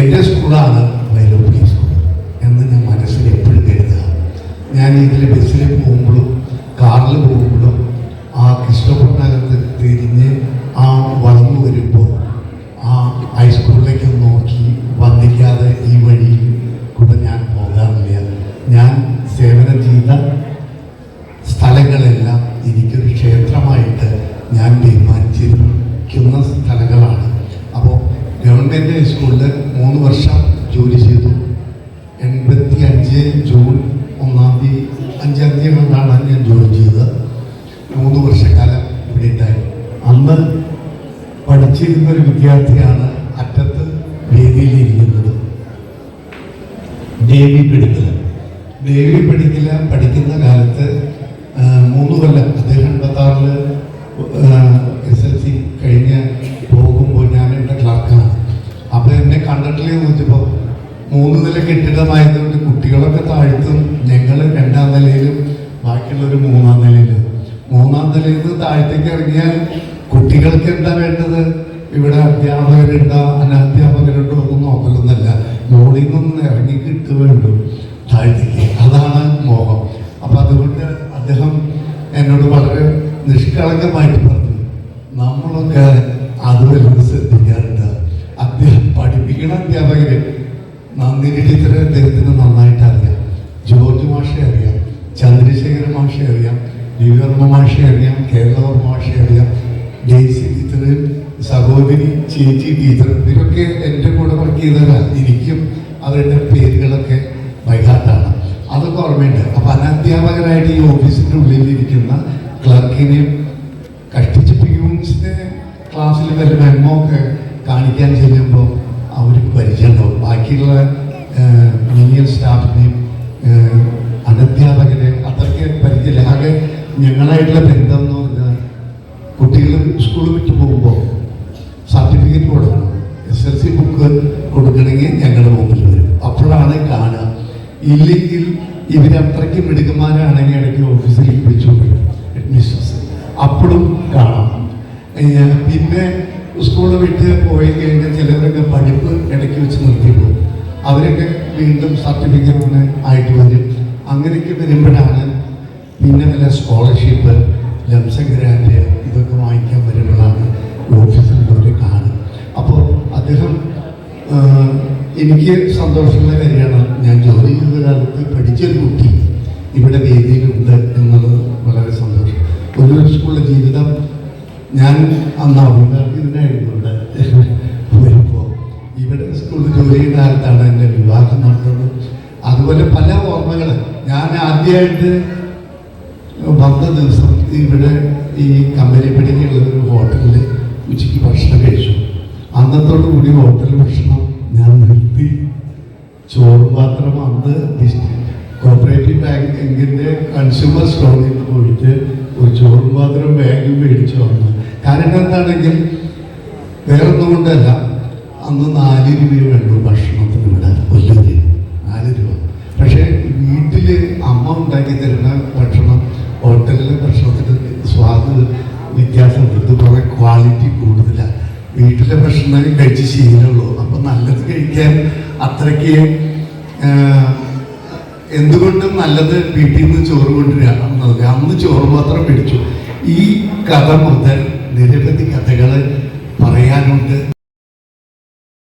എൻ്റെ സ്കൂളാണ് വൈലോപ്പിള്ളി സ്കൂൾ എന്ന് ഞാൻ മനസ്സിൽ എപ്പോഴും കരുതുക. ഞാൻ ഇതിൽ ബസ്സിൽ പോകുമ്പോഴും കാറിൽ പോകുമ്പോഴും ആ കൃഷ്ണപട്ടണത്ത് തിരിഞ്ഞ് ആ വളർന്നു വരുമ്പോൾ ആ ഹൈസ്കൂളിലേക്ക് നോക്കി വന്നിക്കാതെ ഈ വഴി കൂടെ ഞാൻ പോകാറില്ല. ഞാൻ സേവനം ചെയ്ത സ്ഥലങ്ങളെല്ലാം എനിക്കൊരു ക്ഷേത്രമായിട്ട് ഞാൻ തീരുമാനിച്ചിരിക്കുന്ന സ്ഥലങ്ങളാണ്. അപ്പോൾ ഗവൺമെൻറ് സ്കൂളിൽ 3 വർഷം ജോലി ചെയ്തു. 85 ജൂൺ 1-ാം തീയതി 5-ാം തീയതി കൊണ്ടാണ് ഞാൻ ജോലി ചെയ്തത്. 3 വർഷക്കാലം ഇവിടെ ഉണ്ടായി. അന്ന് പഠിച്ചിരുന്നൊരു വിദ്യാർത്ഥിയാണ് അറ്റത്ത് വേദിയിലിരിക്കുന്നത്. ദേവി പഠിക്കില്ല പഠിക്കുന്ന കാലത്ത് 3 കൊല്ലം അദ്ദേഹം 86-ൽ SLC കഴിഞ്ഞ് പോകുമ്പോൾ ഞാൻ എൻ്റെ ക്ലാർക്കാണ്. അപ്പോൾ എന്നെ കണ്ടിട്ടില്ലെന്ന് ചോദിച്ചപ്പോൾ 3 നില കെട്ടിടമായതുകൊണ്ട് കുട്ടികളൊക്കെ താഴ്ത്തും, ഞങ്ങൾ 2-ാം നിലയിലും ബാക്കിയുള്ളൊരു 3-ാം നിലയിലും. 3-ാം നിലയിൽ നിന്ന് താഴത്തേക്ക് ഇറങ്ങിയാൽ കുട്ടികൾക്ക് എന്താ വേണ്ടത്? ഇവിടെ അധ്യാപകരുണ്ടോ അനധ്യാപകരുണ്ടോ ഒന്നും നോക്കലൊന്നല്ല, മോളിൽ നിന്നൊന്ന് ഇറങ്ങി കിട്ടുകയുള്ളൂ താഴത്തേക്ക്. അതാണ് മോഹം. അപ്പം അതുകൊണ്ട് അദ്ദേഹം എന്നോട് വളരെ നിഷ്കളങ്കമായിട്ട് പറഞ്ഞു, നമ്മളൊക്കെ അതുവരെ ശ്രദ്ധിക്കാറുണ്ട്. പഠിപ്പിക്കണ അധ്യാപകര് നന്ദിനി ടീച്ചറെ അദ്ദേഹത്തിന് നന്നായിട്ട് അറിയാം, ജോർജ് മാഷെ അറിയാം, ചന്ദ്രശേഖര മാഷെ അറിയാം, ദിവ്യവർമ്മ മാഷെ അറിയാം, കേരളവർമ്മ മാഷെ അറിയാം, ഡേസി ടീച്ചർ, സഹോദരി ചേച്ചി ടീച്ചർ, ഇവരൊക്കെ എൻ്റെ കൂടെ വർക്ക് ചെയ്തവരാണ്. എനിക്കും അവരുടെ പേരുകളൊക്കെ വൈകാട്ടാണ്, അതൊക്കെ ഓർമ്മയുണ്ട്. അപ്പം അനധ്യാപകരായിട്ട് ഈ ഓഫീസിൻ്റെ ഉള്ളിലിരിക്കുന്ന ക്ലർക്കിനെയും കഷ്ടിച്ച് പ്യൂൺസിനെ ക്ലാസ്സിൽ വല്ല മെമ്മോ ഒക്കെ കാണിക്കാൻ ചെല്ലുമ്പോൾ അവർക്ക് പരിചയമുണ്ടാവും. ബാക്കിയുള്ള മിനിയൽ സ്റ്റാഫിനെയും അനധ്യാപകരെ അത്രയ്ക്ക് പരിചയമില്ല. ആകെ ഞങ്ങളായിട്ടുള്ള ബന്ധം എന്ന് പറഞ്ഞാൽ കുട്ടികൾ സ്കൂൾ വിട്ട് പോകുമ്പോൾ സർട്ടിഫിക്കറ്റ് കൊടുക്കണം, SLC ബുക്ക് കൊടുക്കണമെങ്കിൽ ഞങ്ങളുടെ മുമ്പിൽ വരും, അപ്പോഴാണ് കാണുക. ഇല്ലെങ്കിൽ ഇവരത്രയ്ക്ക് മിടുക്കന്മാരാണെങ്കിൽ ഇടയ്ക്ക് ഓഫീസിലേക്ക് വിളിച്ചു വരും അഡ്മിനിസ്ട്രേഷൻ, അപ്പോഴും കാണാം. പിന്നെ സ്കൂൾ വിട്ട് പോയി കഴിഞ്ഞാൽ ചിലവരൊക്കെ പഠിപ്പ് ഇടയ്ക്ക് വെച്ച് നിർത്തി പോകും, അവരൊക്കെ വീണ്ടും സർട്ടിഫിക്കറ്റിന് ആയിട്ട് വരും. അങ്ങനെയൊക്കെ വരുമ്പോഴാണ് പിന്നെ വല്ല സ്കോളർഷിപ്പ്, ലംസം ഗ്രാൻഡ് ഇതൊക്കെ വാങ്ങിക്കാൻ വരുമ്പോഴാണ് ഓഫീസിലുള്ളവരെ കാണും. അപ്പോൾ അദ്ദേഹം എനിക്ക് സന്തോഷമുള്ള കാര്യമാണ്, ഞാൻ ജോലി ചെയ്ത കാലത്ത് പഠിച്ചൊരു കുട്ടി ഇവിടെ വേദിയിലുണ്ട് എന്നുള്ളത് വളരെ സന്തോഷം. ഒരു സ്കൂളിലെ ജീവിതം ഞാൻ അന്ന് ഇതിനായിരുന്നുണ്ട് വരുമ്പോൾ ഇവിടെ സ്കൂളിൽ ജോലി ചെയ്യുന്ന കാലത്താണ് എൻ്റെ വിവാഹം നടന്നത്. അതുപോലെ പല ഓർമ്മകൾ. ഞാൻ ആദ്യമായിട്ട് വന്ന ദിവസം ഇവിടെ ഈ കമ്പനിപ്പടിക്കുള്ള ഒരു ഹോട്ടലിൽ ഉച്ചയ്ക്ക് ഭക്ഷണം കഴിച്ചു. അന്നത്തോടു കൂടി ഹോട്ടൽ ഭക്ഷണം ഞാൻ നിർത്തി. ചോറ് പാത്രം അന്ന് കോപ്പറേറ്റീവ് ബാങ്കിൻ്റെ കൺസ്യൂമർ സ്റ്റോറിൽ നിന്ന് പോയിട്ട് ഒരു ചോറ് പാത്രം ബാഗ് മേടിച്ചു വന്നു. കാരണം എന്താണെങ്കിൽ വേറൊന്നും കൊണ്ടല്ല, അന്ന് 4 രൂപയെ വേണ്ടു ഭക്ഷണത്തിന് ഇവിടെ, വലിയൊരു 4 രൂപ. പക്ഷേ വീട്ടിൽ അമ്മ ഉണ്ടാക്കി തരുന്ന ഭക്ഷണം ഹോട്ടലിലെ ഭക്ഷണത്തിന് സ്വാദ് വ്യത്യാസമുണ്ട്. ഇത് കുറേ ക്വാളിറ്റി കൂടുതലാണ്. വീട്ടിലെ ഭക്ഷണം കഴിച്ച് ശീലമുള്ളൂ. അപ്പം നല്ലത് കഴിക്കാൻ അത്രയ്ക്ക് എന്തുകൊണ്ടും നല്ലത് വീട്ടിൽ നിന്ന് ചോറ് കൊണ്ടുവരിക. അന്ന് ചോറ് മാത്രം മേടിച്ചു. ഈ കഥ മുതൽ നിരവധി കഥകൾ